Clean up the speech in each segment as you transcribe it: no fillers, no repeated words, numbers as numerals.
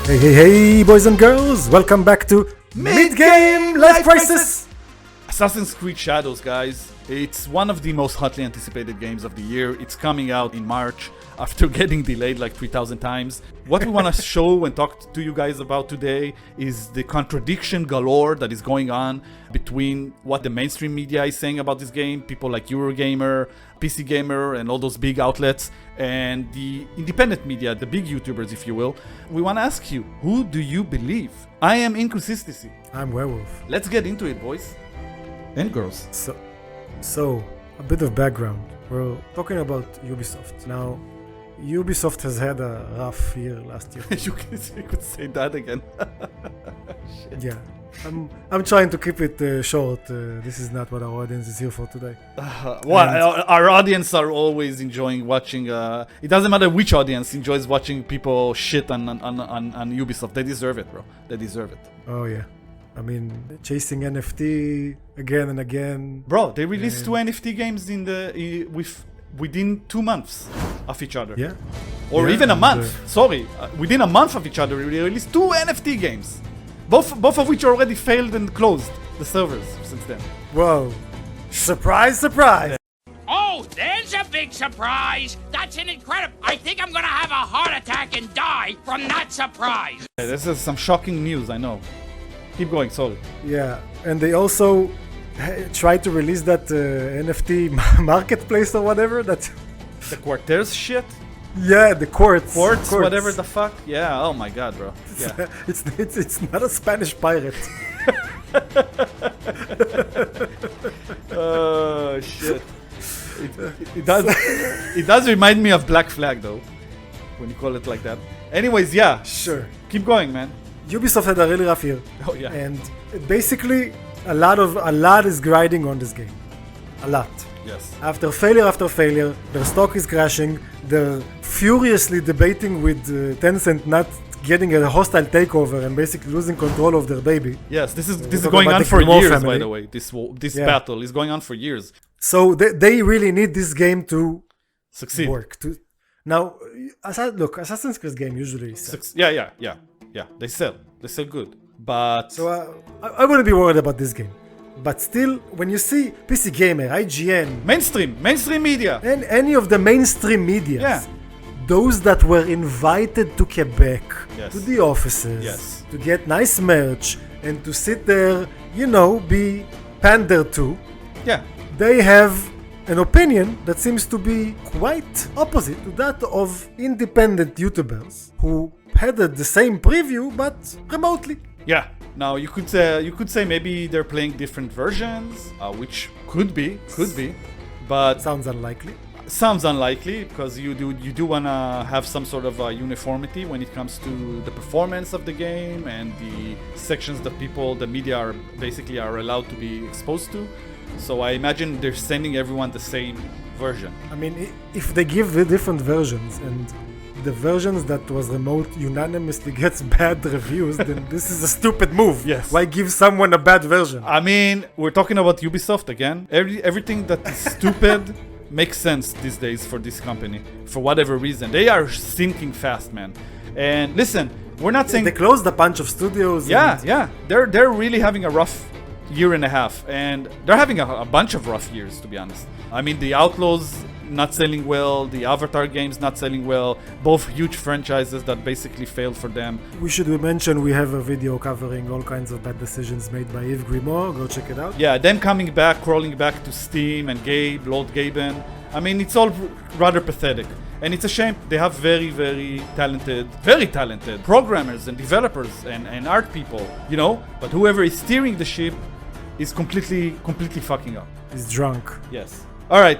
Hey, boys and girls, welcome back to Midgame Life Crisis! Assassin's Creed Shadows, guys. It's one of the most hotly anticipated games of the year. It's coming out in March after getting delayed like 3,000 times. What we want to show and talk to you guys about today is the contradiction galore that is going on between what the mainstream media is saying about this game, people like Eurogamer, PC Gamer, and all those big outlets, and the independent media, the big YouTubers, if you will. We want to ask you, who do you believe? I am Inconsistency. I'm Werewolf. Let's get into it, boys and girls. So, a bit of background. We're talking about Ubisoft. Now, Ubisoft has had a rough year last year. You could say that again. Shit. Yeah. I'm trying to keep it short. This is not what our audience is here for today. Our audience are always enjoying watching. It doesn't matter which audience enjoys watching people shit on Ubisoft. They deserve it, bro. They deserve it. Oh yeah. I mean, chasing NFT again and again. Bro, they released two NFT games within 2 months of each other. Yeah. Or even a month. Within a month of each other, they released 2 NFT games. Both of which already failed and closed the servers since then. Whoa. Surprise, surprise. Oh, there's a big surprise. That's an incredible. I think I'm gonna have a heart attack and die from that surprise. Yeah, this is some shocking news, I know. Keep going, sorry. Yeah, and they also tried to release that NFT marketplace or whatever. That The Quarters shit? Yeah, the quartz, whatever the fuck. Yeah, oh my god, bro. Yeah. it's not a Spanish pirate. Oh shit. It does remind me of Black Flag though, when you call it like that. Anyways, yeah. Sure. Keep going, man. Ubisoft had a really rough year. Oh yeah. And basically a lot is grinding on this game. A lot. Yes. After failure, their stock is crashing. They're furiously debating with Tencent not getting a hostile takeover and basically losing control of their baby. Yes, this is going on for years, by the way. This battle is going on for years. So they really need this game to succeed. Work. Now, look, Assassin's Creed game usually sells. Yeah. They sell good. But so I wouldn't be worried about this game. But still, when you see PC Gamer, IGN, mainstream media, and any of the mainstream media, those that were invited to Quebec, to the offices, to get nice merch, and to sit there, be pandered to, they have an opinion that seems to be quite opposite to that of independent YouTubers who had the same preview but remotely. Yeah. Now you could say maybe they're playing different versions, which could be, but sounds unlikely. Because you do wanna have some sort of uniformity when it comes to the performance of the game and the sections that the media are allowed to be exposed to. So I imagine they're sending everyone the same version. I mean, if they give the different versions and the versions that was remote unanimously gets bad reviews, then this is a stupid move. Yes. Why give someone a bad version? I mean, we're talking about Ubisoft again. Everything that is stupid makes sense these days for this company. For whatever reason. They are sinking fast, man. And listen, we're not saying... They closed a bunch of studios. Yeah. They're really having a rough year and a half. And they're having a bunch of rough years, to be honest. I mean, the Outlaws not selling well, the Avatar games not selling well, both huge franchises that basically failed for them. We should mention we have a video covering all kinds of bad decisions made by Yves Grimoire. Go check it out. Yeah, them crawling back to Steam and Lord Gaben. I mean, it's all rather pathetic. And it's a shame. They have very, very talented programmers and developers and art people, but whoever is steering the ship is completely fucking up. He's drunk. Yes. Alright,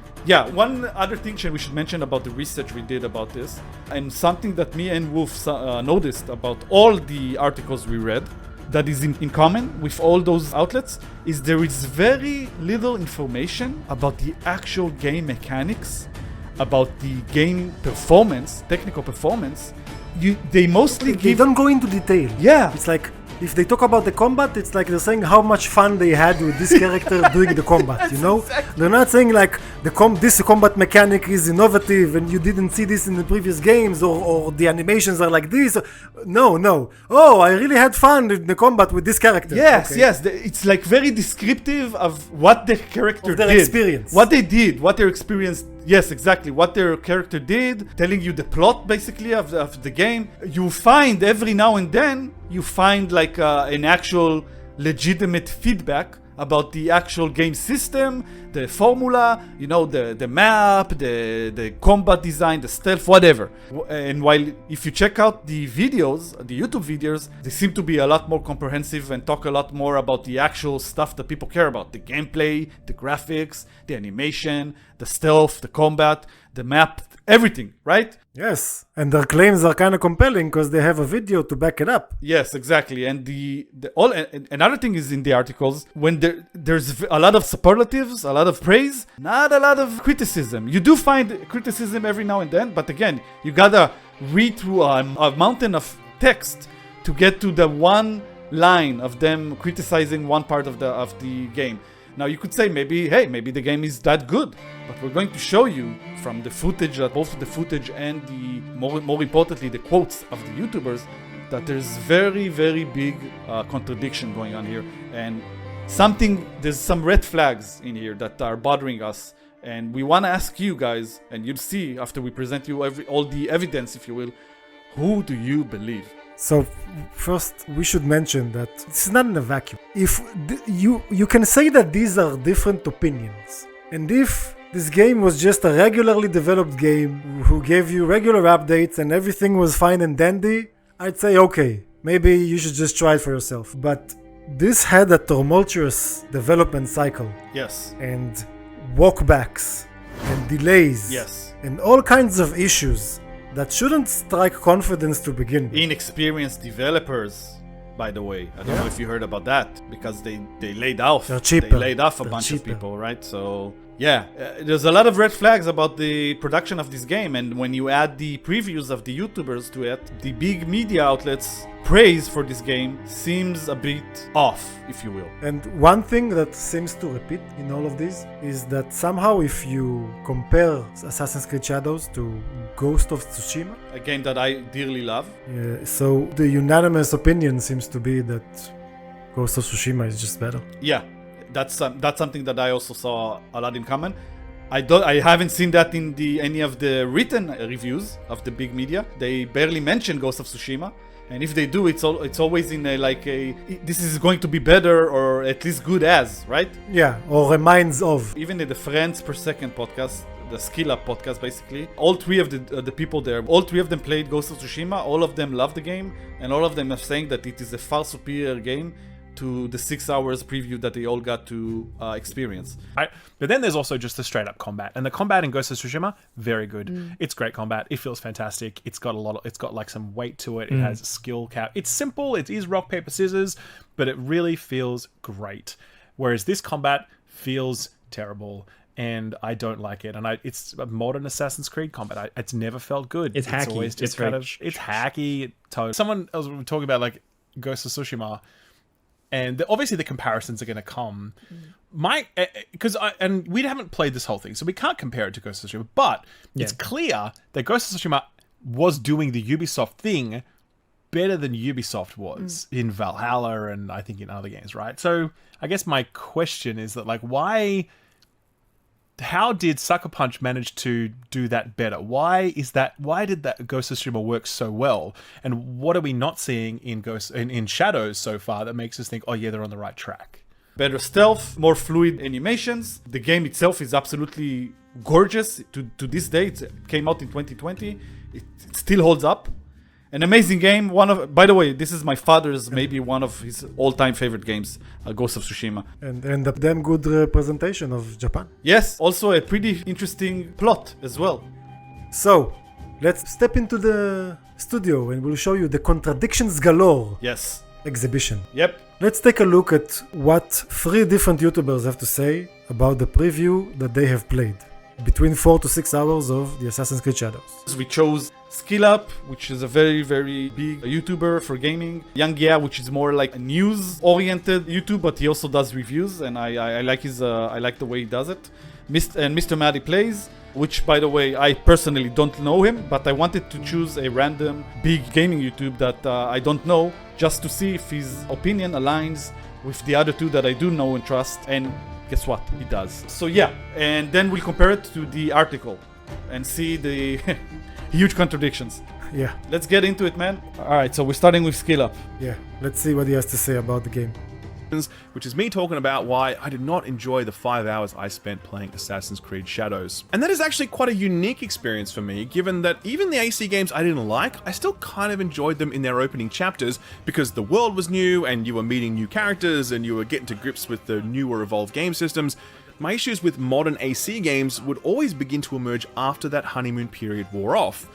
one other thing we should mention about the research we did about this, and something that me and Wolf noticed about all the articles we read, that is in common with all those outlets, is there is very little information about the actual game mechanics, about the game performance, technical performance. They mostly They don't go into detail. Yeah. It's like, if they talk about the combat, it's like they're saying how much fun they had with this character doing the combat, you know? Exactly. They're not saying like this combat mechanic is innovative and you didn't see this in the previous games, or the animations are like this. No. Oh, I really had fun in the combat with this character. Yes. It's like very descriptive of what the character of their did. Experience. What they did, what their experience. Yes, exactly. What their character did, telling you the plot basically of the game. You find every now and then, you find like an actual legitimate feedback about the actual game system, the formula, you know, the map, the combat design, the stealth, whatever. And while if you check out the videos, the YouTube videos, they seem to be a lot more comprehensive and talk a lot more about the actual stuff that people care about. The gameplay, the graphics, the animation, the stealth, the combat, the map, everything, right? Yes, and their claims are kind of compelling because they have a video to back it up. Yes, exactly. And another thing is in the articles, when there's a lot of superlatives, a lot of praise, not a lot of criticism. You do find criticism every now and then, but again, you gotta read through a mountain of text to get to the one line of them criticizing one part of the game. Now you could say maybe the game is that good, but we're going to show you from the footage, both the footage and the more importantly the quotes of the YouTubers, that there's very, very big contradiction going on here, and there's some red flags in here that are bothering us, and we want to ask you guys, and you'll see after we present you all the evidence, if you will, who do you believe? So first we should mention that it's not in a vacuum. If you can say that these are different opinions, and if this game was just a regularly developed game who gave you regular updates and everything was fine and dandy, I'd say okay, maybe you should just try it for yourself. But this had a tumultuous development cycle. Yes. And walkbacks and delays. Yes. And all kinds of issues that shouldn't strike confidence to begin with. Inexperienced developers, by the way. I don't know if you heard about that, because they laid off. They're cheaper. They laid off a bunch of people, right? So yeah, there's a lot of red flags about the production of this game, and when you add the previews of the YouTubers to it, the big media outlets' praise for this game seems a bit off, if you will. And one thing that seems to repeat in all of this is that somehow if you compare Assassin's Creed Shadows to Ghost of Tsushima, a game that I dearly love, so the unanimous opinion seems to be that Ghost of Tsushima is just better. Yeah. That's something that I also saw a lot in common. I haven't seen that in any of the written reviews of the big media. They barely mention Ghost of Tsushima, and if they do, it's always in this is going to be better, or at least good as, right? Yeah, or reminds of. Even in the Friends Per Second podcast, the SkillUp podcast, basically, all three of the people there, all three of them played Ghost of Tsushima. All of them love the game, and all of them are saying that it is a far superior game to the 6 hours preview that they all got to experience. Right. But then there's also just the straight up combat, and the combat in Ghost of Tsushima, very good. It's great combat. It feels fantastic. It's got it's got like some weight to it. It has a skill cap. It's simple. It is rock, paper, scissors, but it really feels great. Whereas this combat feels terrible, and I don't like it. And it's a modern Assassin's Creed combat. It's never felt good. It's hacky. Always just it's hacky. Someone else was talking about like Ghost of Tsushima, and obviously the comparisons are going to come. And we haven't played this whole thing, so we can't compare it to Ghost of Tsushima. But it's clear that Ghost of Tsushima was doing the Ubisoft thing better than Ubisoft was in Valhalla, and I think in other games, right? So I guess my question is that, like, how did Sucker Punch manage to do that better? Why did that Ghost of Tsushima work so well? And what are we not seeing in Shadows so far that makes us think, oh yeah, they're on the right track? Better stealth, more fluid animations. The game itself is absolutely gorgeous. To this day, it came out in 2020. It still holds up. An amazing game. By the way, this is my father's maybe one of his all-time favorite games, Ghost of Tsushima. And a damn good representation of Japan. Yes, also a pretty interesting plot as well. So, let's step into the studio and we'll show you the Contradictions Galore exhibition. Yep. Let's take a look at what 3 different YouTubers have to say about the preview that they have played. between 4 to 6 hours of the Assassin's Creed Shadows. We chose SkillUp, which is a very, very big YouTuber for gaming. Young Yeah, which is more like a news-oriented YouTube, but he also does reviews, and I like his I like the way he does it. And Mr. Maddie Plays, which, by the way, I personally don't know him, but I wanted to choose a random big gaming YouTube that I don't know, just to see if his opinion aligns with the other two that I do know and trust, and guess what? It does. So yeah, and then we'll compare it to the article and see the huge contradictions. Yeah. Let's get into it, man. Alright, so we're starting with SkillUp. Yeah, let's see what he has to say about the game. Which is me talking about why I did not enjoy the 5 hours I spent playing Assassin's Creed Shadows. And that is actually quite a unique experience for me, given that even the AC games I didn't like, I still kind of enjoyed them in their opening chapters because the world was new and you were meeting new characters and you were getting to grips with the newer evolved game systems. My issues with modern AC games would always begin to emerge after that honeymoon period wore off.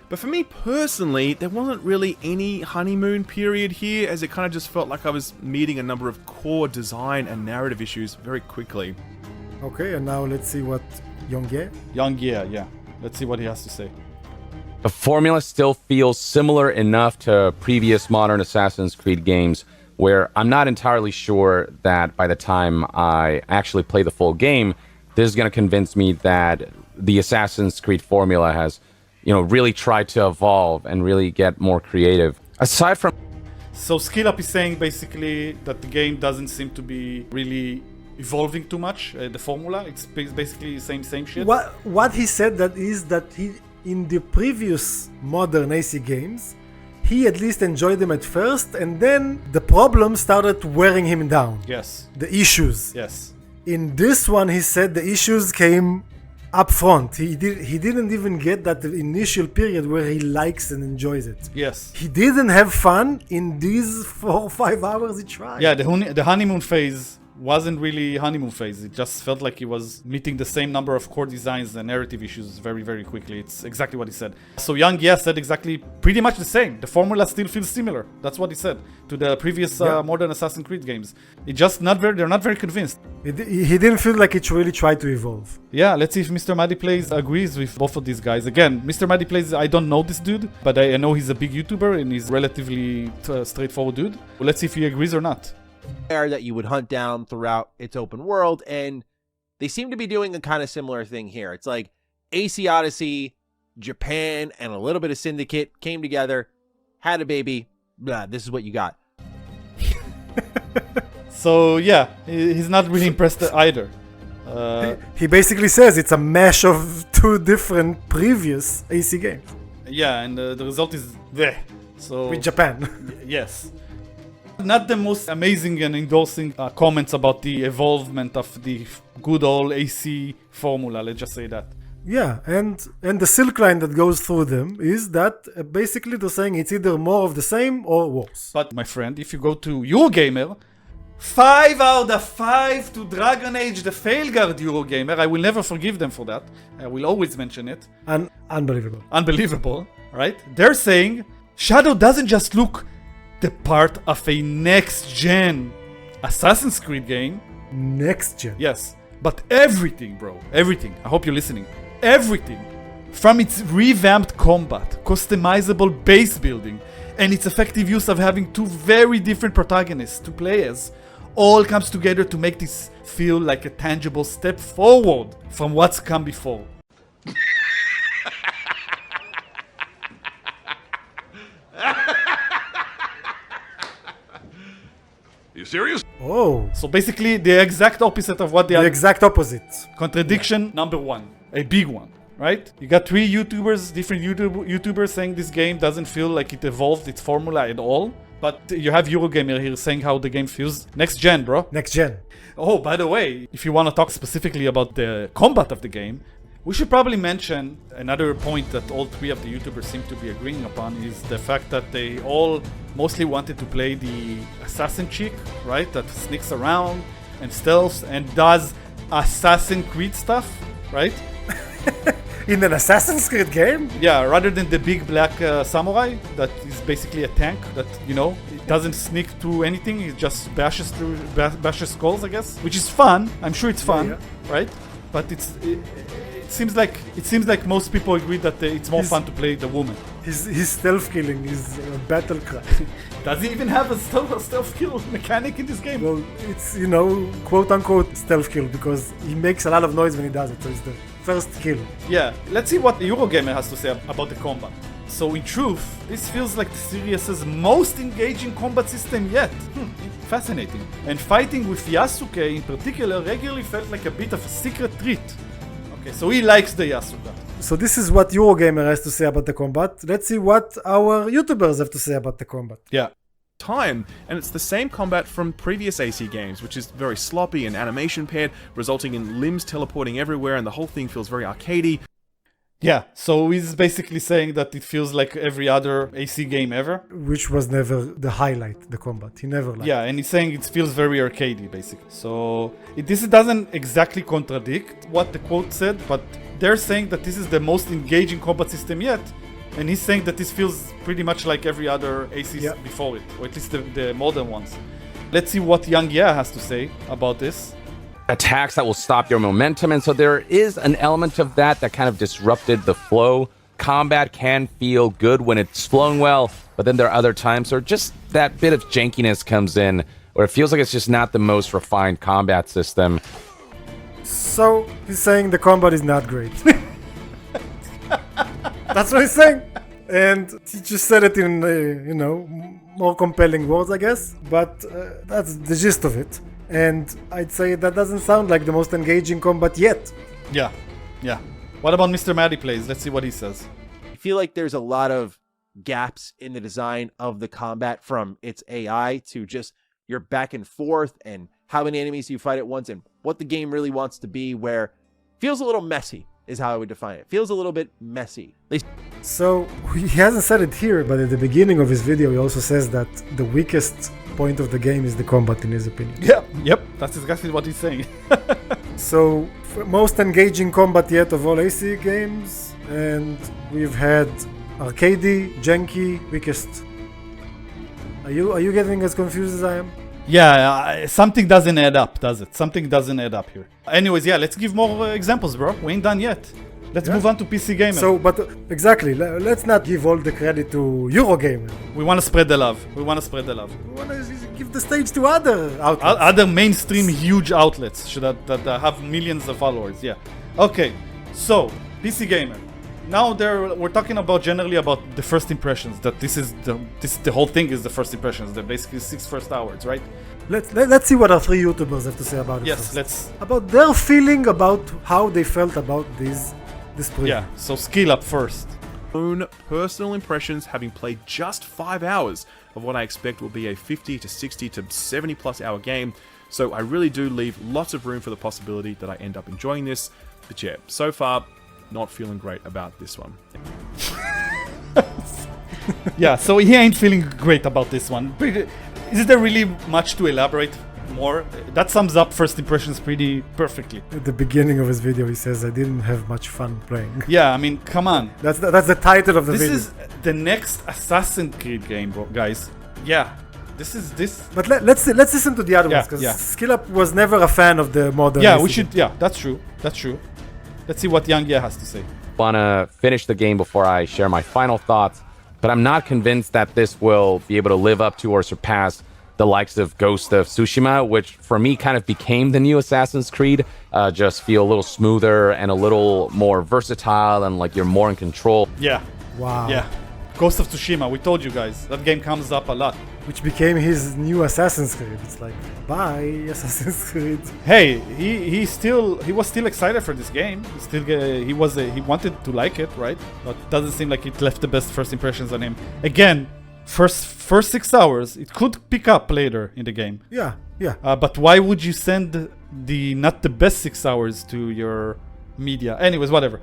But for me personally, there wasn't really any honeymoon period here, as it kind of just felt like I was meeting a number of core design and narrative issues very quickly. Okay, and now let's see what Young Yeah. Let's see what he has to say. The formula still feels similar enough to previous modern Assassin's Creed games where I'm not entirely sure that by the time I actually play the full game, this is going to convince me that the Assassin's Creed formula has really try to evolve and really get more creative. Aside from... So SkillUp is saying basically that the game doesn't seem to be really evolving too much, the formula. It's basically the same shit. What he said that is that he, in the previous modern AC games, he at least enjoyed them at first, and then the problem started wearing him down. Yes. The issues. Yes. In this one, he said the issues came up front. He didn't even get that initial period where he likes and enjoys it. Yes. He didn't have fun in these 4 or 5 hours he tried. Yeah, the honeymoon phase wasn't really honeymoon phase. It just felt like he was meeting the same number of core designs and narrative issues very, very quickly. It's exactly what he said. So Young Yeah said exactly pretty much the same. The formula still feels similar. That's what he said to the previous modern Assassin's Creed games. It just they're not very convinced. He didn't feel like it really tried to evolve. Yeah, let's see if Mr. Maddie Plays agrees with both of these guys. Again, Mr. Maddie Plays, I don't know this dude, but I know he's a big YouTuber and he's relatively straightforward dude. Well, let's see if he agrees or not. That you would hunt down throughout its open world, and they seem to be doing a kind of similar thing here. It's like AC Odyssey, Japan, and a little bit of Syndicate came together, had a baby, blah, this is what you got. So yeah, he's not really impressed either. He basically says it's a mash of 2 different previous AC games. Yeah, and the result is bleh. So with Japan. Yes. Not the most amazing and endorsing comments about the evolvement of the good old AC formula, let's just say that. Yeah, and the silk line that goes through them is that basically they're saying it's either more of the same or worse. But my friend, if you go to Eurogamer, 5 out of 5 to Dragon Age, the Failguard Eurogamer, I will never forgive them for that. I will always mention it. Unbelievable. Unbelievable, right? They're saying Shadow doesn't just look the part of a next-gen Assassin's Creed game. Next-gen? Yes. But everything, bro. Everything. I hope you're listening. Everything. From its revamped combat, customizable base building, and its effective use of having 2 very different protagonists to play as, all comes together to make this feel like a tangible step forward from what's come before. You serious? Oh. So basically the exact opposite of what they are. The exact opposite. Contradiction number 1. A big one, right? You got 3 YouTubers, different YouTubers saying this game doesn't feel like it evolved its formula at all. But you have Eurogamer here saying how the game feels next gen, bro. Next gen. Oh, by the way, if you want to talk specifically about the combat of the game, we should probably mention another point that all 3 of the YouTubers seem to be agreeing upon is the fact that they all mostly wanted to play the assassin chick, right? That sneaks around and stealths and does Assassin's Creed stuff, right? In an Assassin's Creed game? Yeah, rather than the big black samurai that is basically a tank that, it doesn't sneak through anything. It just bashes skulls, I guess, which is fun. I'm sure it's fun, right? But it's seems like most people agree that it's more fun to play the woman. His stealth killing is a battle cry. Does he even have a stealth kill mechanic in this game? Well, it's, you know, quote-unquote stealth kill because he makes a lot of noise when he does it, so it's the first kill. Yeah, let's see what Eurogamer has to say about the combat. So in truth, this feels like the series' most engaging combat system yet. Fascinating. And fighting with Yasuke in particular regularly felt like a bit of a secret treat. Okay, so he likes the Yasuka. So this is what Eurogamer has to say about the combat. Let's see what our YouTubers have to say about the combat. Yeah. Time, and it's the same combat from previous AC games, which is very sloppy and animation paired, resulting in limbs teleporting everywhere, and the whole thing feels very arcadey. Yeah, so he's basically saying that it feels like every other AC game ever. Which was never the highlight, the combat. He never liked it. Yeah, and he's saying it feels very arcadey, basically. So this doesn't exactly contradict what the quote said, but they're saying that this is the most engaging combat system yet. And he's saying that this feels pretty much like every other AC before it, or at least the modern ones. Let's see what Young Yeah has to say about this. Attacks that will stop your momentum, and so there is an element of that kind of disrupted the flow. Combat can feel good when it's flowing well, but then there are other times where just that bit of jankiness comes in, where it feels like it's just not the most refined combat system. So he's saying the combat is not great. That's what he's saying. And he just said it in, you know, more compelling words, I guess. But that's the gist of it. And I'd say that doesn't sound like the most engaging combat yet. Yeah. What about Mr. Maddie Plays? Let's see what he says. I feel like there's a lot of gaps in the design of the combat, from its AI to just your back and forth and how many enemies you fight at once and what the game really wants to be, where it feels a little messy is how I would define it. Feels a little bit messy. So he hasn't said it here, but at the beginning of his video he also says that the weakest point of the game is the combat, in his opinion. Yep, that's exactly what he's saying. So most engaging combat yet of all AC games, and we've had arcadey, janky, weakest. Are you getting as confused as I am? Yeah, something doesn't add up, does it? Something doesn't add up here. Anyways, yeah, let's give more examples, bro. We ain't done yet. Let's move on to PC Gamer. So, but exactly, let's not give all the credit to Eurogamer. We want to spread the love. We want to Give the stage to other outlets. Other mainstream huge outlets that have millions of followers, yeah. Okay, so, PC Gamer. Now we're talking about generally about the first impressions, that the whole thing is the first impressions, the basically 6 first hours, right? Let's see what our 3 YouTubers have to say about it. Yes, let's... About their feeling about how they felt about this preview. Yeah, so SkillUp first. Own personal impressions, having played just 5 hours of what I expect will be a 50 to 60 to 70 plus hour game. So I really do leave lots of room for the possibility that I end up enjoying this. But yeah, so far, not feeling great about this one. Yeah, so he ain't feeling great about this one. Is there really much to elaborate more? That sums up first impressions pretty perfectly. At the beginning of his video he says, I didn't have much fun playing. Yeah, I mean, come on. That's the title of the video. This is the next Assassin's Creed game, bro, guys. Yeah, this. But let's listen to the other ones, because SkillUp was never a fan of the modern. Yeah, we should. Yeah, that's true. Let's see what Yang Ye has to say. Wanna finish the game before I share my final thoughts, but I'm not convinced that this will be able to live up to or surpass the likes of Ghost of Tsushima, which for me kind of became the new Assassin's Creed. Just feel a little smoother and a little more versatile, and like you're more in control. Yeah. Wow. Yeah. Ghost of Tsushima, we told you guys, that game comes up a lot. Which became his new Assassin's Creed. It's like, bye, Assassin's Creed. Hey, he was still excited for this game. He wanted to like it, right? But it doesn't seem like it left the best first impressions on him. Again, first 6 hours, it could pick up later in the game. Yeah. But why would you send not the best 6 hours to your media? Anyways, whatever.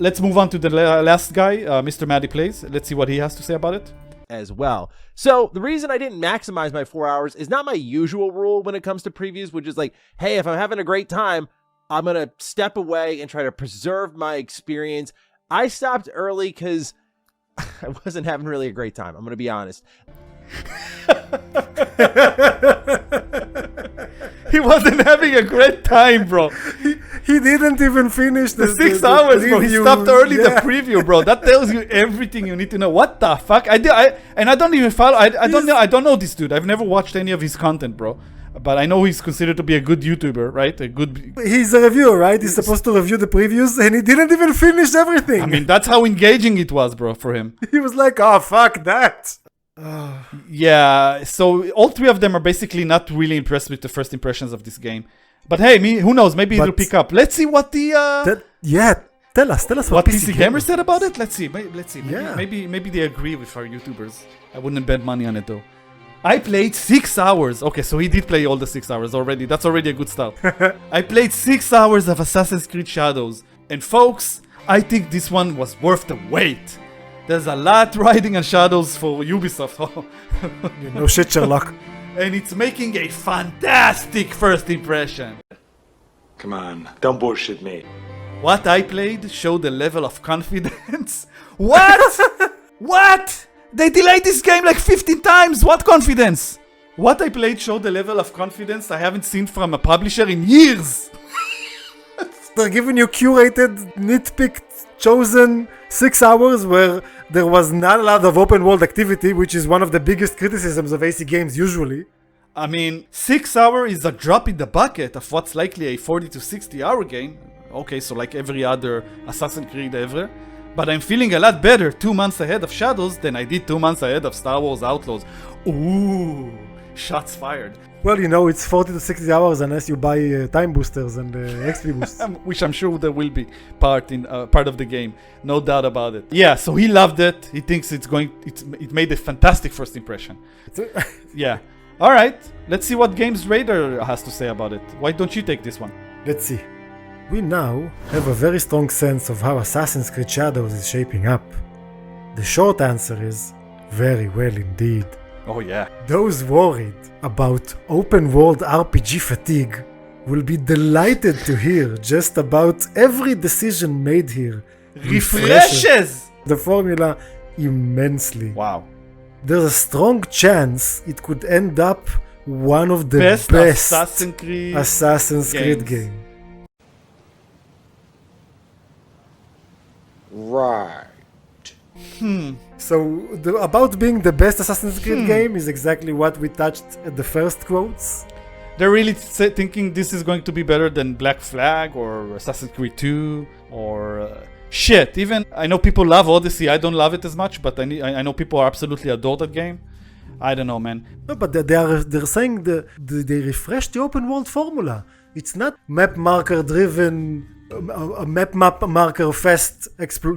Let's move on to the last guy, Mr. Maddie Plays. Let's see what he has to say about it. As well. So the reason I didn't maximize my 4 hours is not my usual rule when it comes to previews, which is like, hey, if I'm having a great time, I'm going to step away and try to preserve my experience. I stopped early because I wasn't having really a great time. I'm going to be honest. He wasn't having a great time, bro. He didn't even finish the 6 hours, bro. He stopped early the preview, bro. That tells you everything you need to know. What the fuck? I don't even follow. I don't know this dude. I've never watched any of his content, bro. But I know he's considered to be a good YouTuber, right? He's a reviewer, right? He's supposed to review the previews, and he didn't even finish everything. I mean, that's how engaging it was, bro, for him. He was like, "Oh, fuck that." Yeah. So all three of them are basically not really impressed with the first impressions of this game. But hey, who knows? Maybe it'll pick up. Let's see what the tell us what PC Gamer said about it. Let's see. Yeah. Maybe they agree with our YouTubers. I wouldn't bet money on it though. I played 6 hours. Okay, so he did play all the 6 hours already. That's already a good start. I played 6 hours of Assassin's Creed Shadows, and folks, I think this one was worth the wait. There's a lot riding on Shadows for Ubisoft. No shit, Sherlock. And it's making a fantastic first impression. Come on, don't bullshit me. What I played showed a level of confidence. What? What? They delayed this game like 15 times. What confidence? What I played showed a level of confidence I haven't seen from a publisher in years. They're giving you curated, nitpicked, chosen 6 hours where there was not a lot of open world activity, which is one of the biggest criticisms of AC games usually. I mean, 6 hours is a drop in the bucket of what's likely a 40 to 60 hour game. Okay, so like every other Assassin's Creed ever. But I'm feeling a lot better 2 months ahead of Shadows than I did 2 months ahead of Star Wars Outlaws. Ooh, shots fired. Well, you know, it's 40 to 60 hours unless you buy time boosters and XP boosts. Which I'm sure there will be part of the game. No doubt about it. Yeah, so he loved it. He thinks it made a fantastic first impression. Yeah. All right, let's see what Games Radar has to say about it. Why don't you take this one? Let's see. We now have a very strong sense of how Assassin's Creed Shadows is shaping up. The short answer is very well indeed. Oh yeah. Those worried about open world RPG fatigue will be delighted to hear just about every decision made here refreshes the formula immensely. Wow. There's a strong chance it could end up one of the best Assassin's Creed game. Right. So about being the best Assassin's Creed game is exactly what we touched at the first quotes. They're really thinking this is going to be better than Black Flag or Assassin's Creed 2 or shit. Even I know people love Odyssey. I don't love it as much, but I know people are absolutely adore that game. I don't know, man. No, but they're saying they refreshed the open world formula. It's not map marker driven, a map marker fest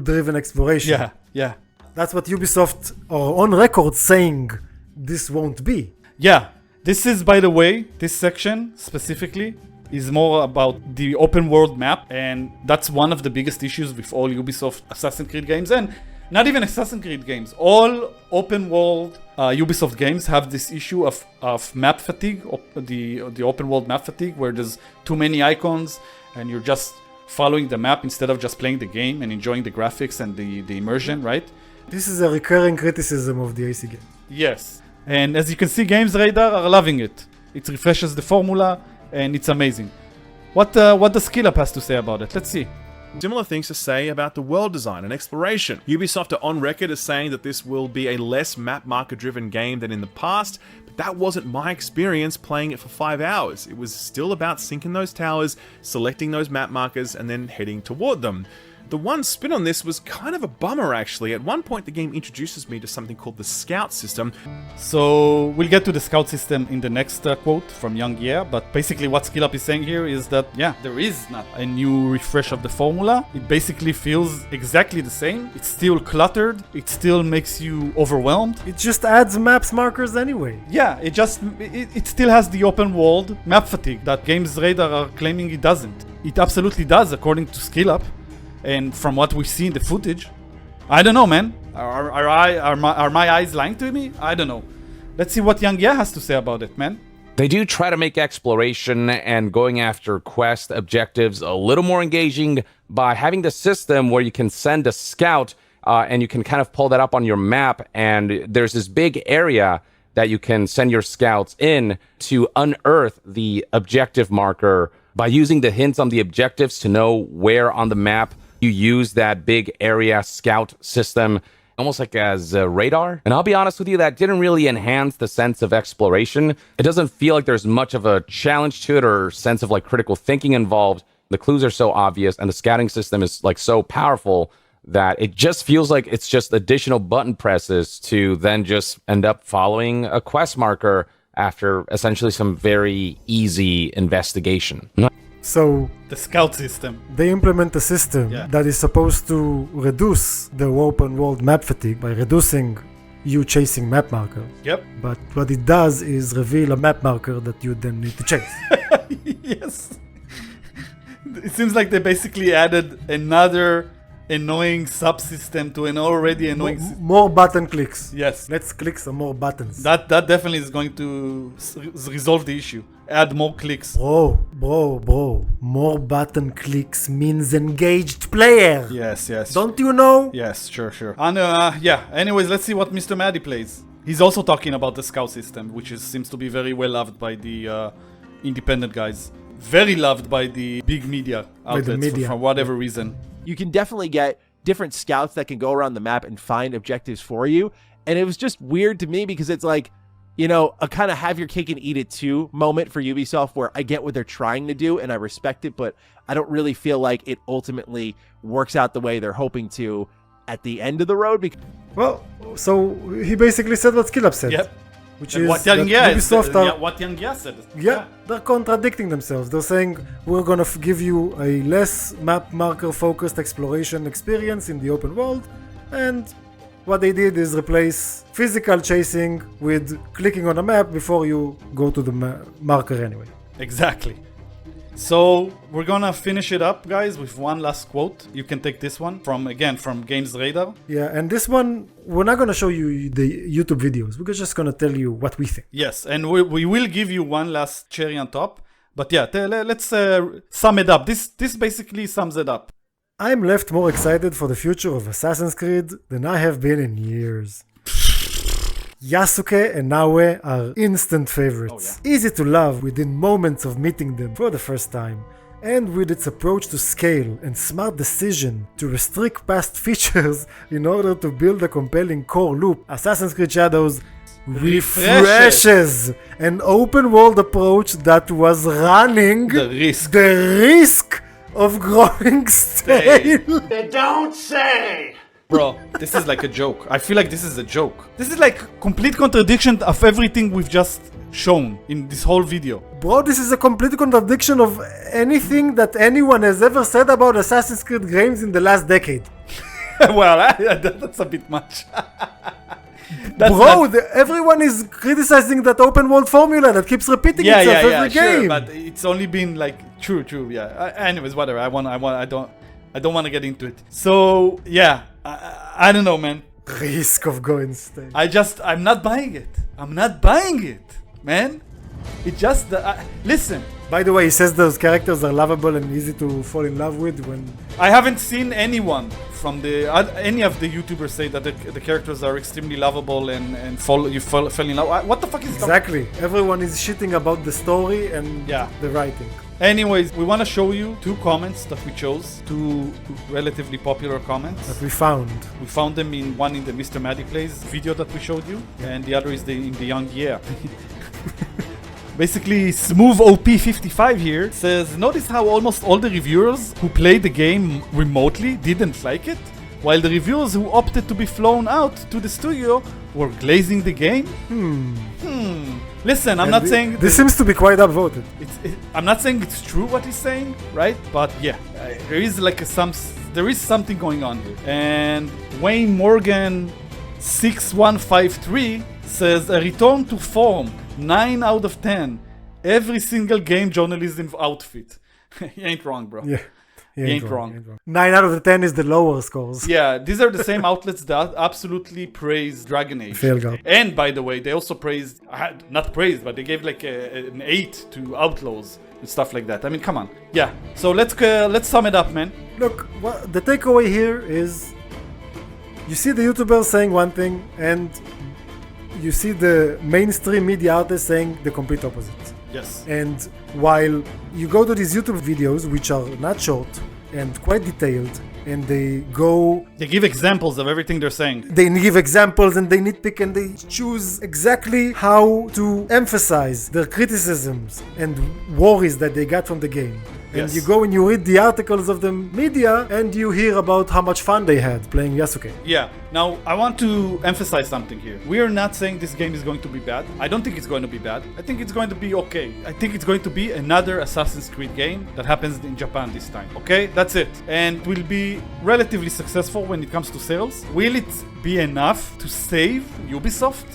driven exploration. Yeah. That's what Ubisoft are on record saying this won't be. Yeah. This is, by the way, this section specifically is more about the open world map, and that's one of the biggest issues with all Ubisoft Assassin's Creed games, and not even Assassin's Creed games. All open world Ubisoft games have this issue of map fatigue, the open world map fatigue, where there's too many icons and you're just following the map instead of just playing the game and enjoying the graphics and the immersion, right? This is a recurring criticism of the AC game. Yes. And as you can see, Games Radar are loving it. It refreshes the formula and it's amazing. What does SkillUp has to say about it? Let's see. Similar things to say about the world design and exploration. Ubisoft are on record as saying that this will be a less map marker driven game than in the past, but that wasn't my experience playing it for 5 hours. It was still about sinking those towers, selecting those map markers, and then heading toward them. The one spin on this was kind of a bummer actually. At one point the game introduces me to something called the Scout system. So we'll get to the Scout system in the next quote from Young Yeah, but basically what SkillUp is saying here is that, yeah, there is not a new refresh of the formula. It basically feels exactly the same. It's still cluttered. It still makes you overwhelmed. It just adds maps markers anyway. Yeah, it still has the open world map fatigue that Games Radar are claiming it doesn't. It absolutely does, according to SkillUp. And from what we see in the footage, I don't know, man. Are my eyes lying to me? I don't know. Let's see what Young Yeah has to say about it, man. They do try to make exploration and going after quest objectives a little more engaging by having the system where you can send a scout and you can kind of pull that up on your map, and there's this big area that you can send your scouts in to unearth the objective marker by using the hints on the objectives to know where on the map you use that big area scout system, almost like as a radar. And I'll be honest with you, that didn't really enhance the sense of exploration. It doesn't feel like there's much of a challenge to it or sense of like critical thinking involved. The clues are so obvious and the scouting system is like so powerful that it just feels like it's just additional button presses to then just end up following a quest marker after essentially some very easy investigation. So The scout system. they implement a system that is supposed to reduce the open world map fatigue by reducing you chasing map markers. Yep. But what it does is reveal a map marker that you then need to chase. Yes. It seems like they basically added another annoying subsystem to an already annoying More button clicks. Yes. Let's click some more buttons. That definitely is going to resolve the issue. Add more clicks. Bro. More button clicks means engaged player. Yes. Don't you know? Yes, sure. And anyways, let's see what Mr. Maddie plays. He's also talking about the scout system, which seems to be very well loved by the independent guys. Very loved by the big media outlets for whatever reason. You can definitely get different scouts that can go around the map and find objectives for you. And it was just weird to me because it's like, you know, a kind of have your cake and eat it too moment for Ubisoft where I get what they're trying to do and I respect it, but I don't really feel like it ultimately works out the way they're hoping to at the end of the road. Well, so he basically said what SkillUp said. Yep. Which And is what that Ubisoft Ubisoft what Young Yas said. Yeah, they're contradicting themselves. They're saying we're gonna give you a less map marker focused exploration experience in the open world, and what they did is replace physical chasing with clicking on a map before you go to the marker anyway. Exactly. So we're gonna finish it up, guys, with one last quote. You can take this one from Games Radar. Yeah, and this one we're not gonna show you the YouTube videos. We're just gonna tell you what we think. Yes, and we will give you one last cherry on top. But yeah, let's sum it up. This basically sums it up. I'm left more excited for the future of Assassin's Creed than I have been in years. Yasuke and Naue are instant favorites. Easy to love within moments of meeting them for the first time. And with its approach to scale and smart decision to restrict past features in order to build a compelling core loop, Assassin's Creed Shadows refreshes an open world approach that was running The risk of growing stale. They don't say! Bro, this is like a joke. I feel like this is a joke. This is like complete contradiction of everything we've just shown in this whole video. Bro, this is a complete contradiction of anything that anyone has ever said about Assassin's Creed games in the last decade. Well, that's a bit much. Everyone is criticizing that open world formula that keeps repeating itself every game. Sure, but it's only been like true. Yeah. Anyways, whatever. I don't want to get into it. So yeah, I don't know, man. Risk of going stale. I'm not buying it. I'm not buying it, man. It just listen. By the way, he says those characters are lovable and easy to fall in love with. When I haven't seen anyone from any of the YouTubers say that the characters are extremely lovable and fell in love. What the fuck is exactly? Everyone is shitting about the story and the writing. Anyways, we want to show you two comments that we chose, two relatively popular comments that we found. We found them in one in the Mr. Maddie Plays video that we showed you, and the other is in the Young Yeah. Basically, Smooth OP55 here says, notice how almost all the reviewers who played the game remotely didn't like it, while the reviewers who opted to be flown out to the studio were glazing the game? Listen, I'm not saying... This seems to be quite upvoted. I'm not saying it's true what he's saying, right? But yeah, there is like there is something going on here. And Wayne Morgan 6153 says, a return to form, 9 out of 10. Every single game journalism outfit. He ain't wrong, bro. Yeah. He ain't wrong. 9 out of the 10 is the lower scores. Yeah, these are the same outlets that absolutely praise Dragon Age. And by the way, they also praised, not praised, but they gave like an 8 to Outlaws and stuff like that. I mean, come on. Yeah, so let's sum it up, man. Look, the takeaway here is you see the YouTubers saying one thing and you see the mainstream media outlets saying the complete opposite. Yes. And while you go to these YouTube videos, which are not short and quite detailed, and they give examples of everything they're saying. They give examples and they nitpick and they choose exactly how to emphasize their criticisms and worries that they got from the game. And Yes. you go and you read the articles of the media and you hear about how much fun they had playing Yasuke. Yeah. Now, I want to emphasize something here. We are not saying this game is going to be bad. I don't think it's going to be bad. I think it's going to be okay. I think it's going to be another Assassin's Creed game that happens in Japan this time. Okay? That's it. And will be relatively successful when it comes to sales. Will it be enough to save Ubisoft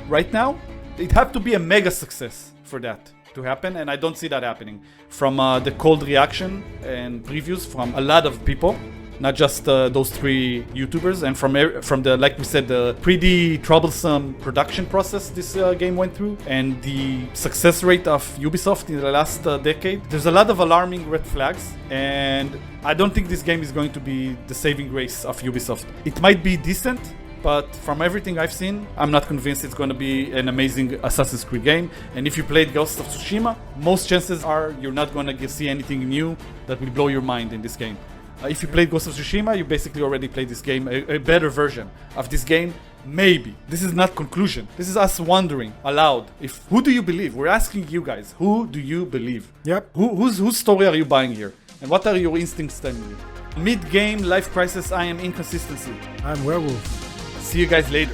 right now? It have to be a mega success for that to happen, and I don't see that happening from the cold reaction and previews from a lot of people, not just those 3 YouTubers, and from the, like we said, the pretty troublesome production process this game went through, and the success rate of Ubisoft in the last decade. There's a lot of alarming red flags, and I don't think this game is going to be the saving grace of Ubisoft. It might be decent, but from everything I've seen, I'm not convinced it's going to be an amazing Assassin's Creed game. And if you played Ghost of Tsushima, most chances are you're not going to see anything new that will blow your mind in this game. If you played Ghost of Tsushima, you basically already played this game, a better version of this game. Maybe. This is not conclusion. This is us wondering aloud. Who do you believe? We're asking you guys. Who do you believe? Yep. Whose story are you buying here? And what are your instincts telling you? Mid-game life crisis, I am inconsistency. I'm Werewolf. See you guys later.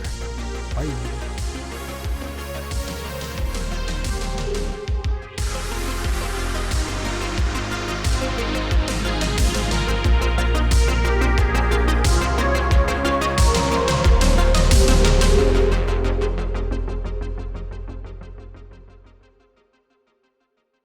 Bye.